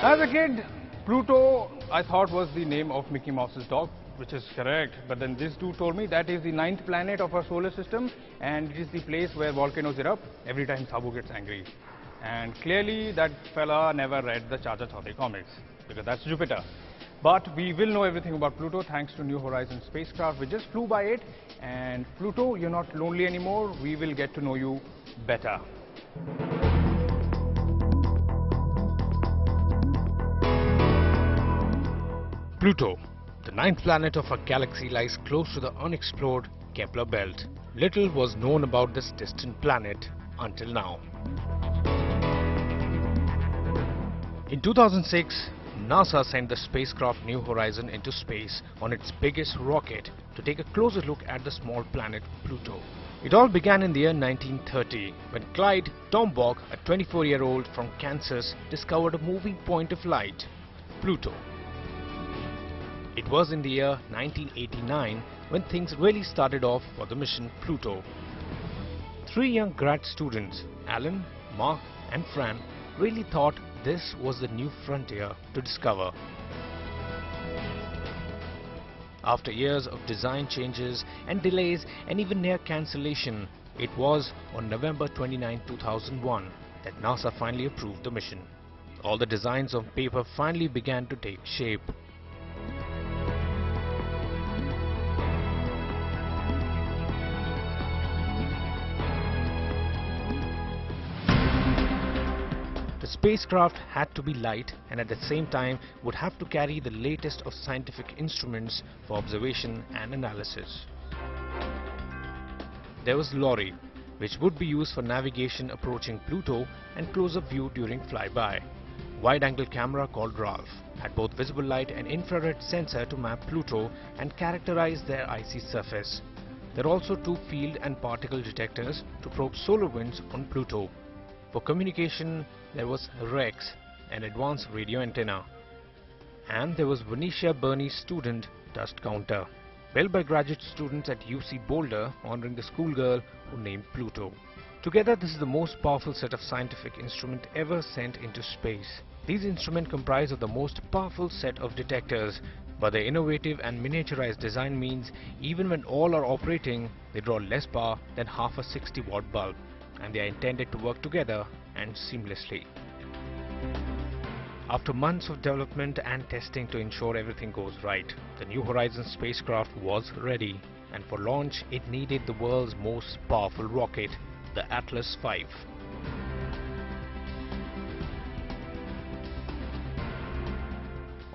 As a kid, Pluto I thought was the name of Mickey Mouse's dog, which is correct. But then this dude told me that is the 9th planet of our solar system and it is the place where volcanoes erupt every time Sabu gets angry. And clearly that fella never read the Chacha Chaudhary comics because that's Jupiter. But we will know everything about Pluto thanks to New Horizons spacecraft. We just flew by it, and Pluto, you're not lonely anymore. We will get to know you better. Pluto, the 9th planet of our galaxy, lies close to the unexplored Kepler belt. Little was known about this distant planet until now. In 2006, NASA sent the spacecraft New Horizon into space on its biggest rocket to take a closer look at the small planet Pluto. It all began in the year 1930 when Clyde Tombaugh, a 24-year-old from Kansas, discovered a moving point of light, Pluto. It was in the year 1989 when things really started off for the mission Pluto. 3 young grad students, Alan, Mark and Fran, really thought this was the new frontier to discover. After years of design changes and delays and even near cancellation, it was on November 29, 2001 that NASA finally approved the mission. All the designs on paper finally began to take shape. The spacecraft had to be light and at the same time would have to carry the latest of scientific instruments for observation and analysis. There was LORRI, which would be used for navigation approaching Pluto and close-up view during flyby. Wide-angle camera called RALPH had both visible light and infrared sensor to map Pluto and characterize their icy surface. There are also 2 field and particle detectors to probe solar winds on Pluto. For communication, there was REX, an advanced radio antenna. And there was Venetia Burney's student dust counter, built by graduate students at UC Boulder honoring the schoolgirl who named Pluto. Together, this is the most powerful set of scientific instruments ever sent into space. These instruments comprise of the most powerful set of detectors, but their innovative and miniaturized design means even when all are operating, they draw less power than half a 60-watt bulb. And they are intended to work together and seamlessly. After months of development and testing to ensure everything goes right, the New Horizons spacecraft was ready, and for launch it needed the world's most powerful rocket, the Atlas V.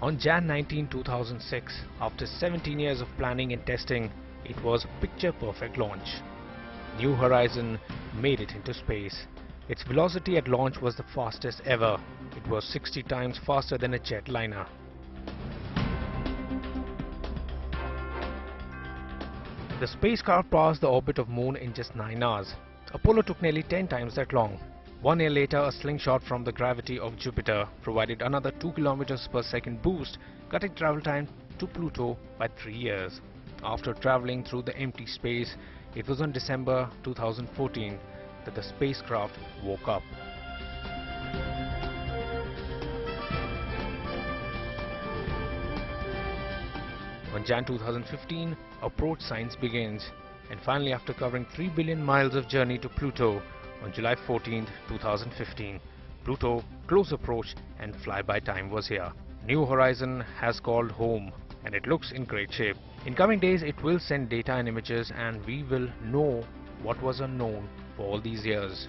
On Jan 19, 2006, after 17 years of planning and testing, it was a picture-perfect launch. New Horizon made it into space. Its velocity at launch was the fastest ever. It was 60 times faster than a jetliner. The spacecraft passed the orbit of Moon in just 9 hours. Apollo took nearly 10 times that long. 1 year later, a slingshot from the gravity of Jupiter provided another 2 km per second boost, cutting travel time to Pluto by 3 years. After traveling through the empty space, it was on December 2014 that the spacecraft woke up. On Jan 2015, approach science begins, and finally after covering 3 billion miles of journey to Pluto, on July 14, 2015, Pluto close approach and flyby time was here. New Horizon has called home and it looks in great shape. In coming days it will send data and images and we will know what was unknown for all these years.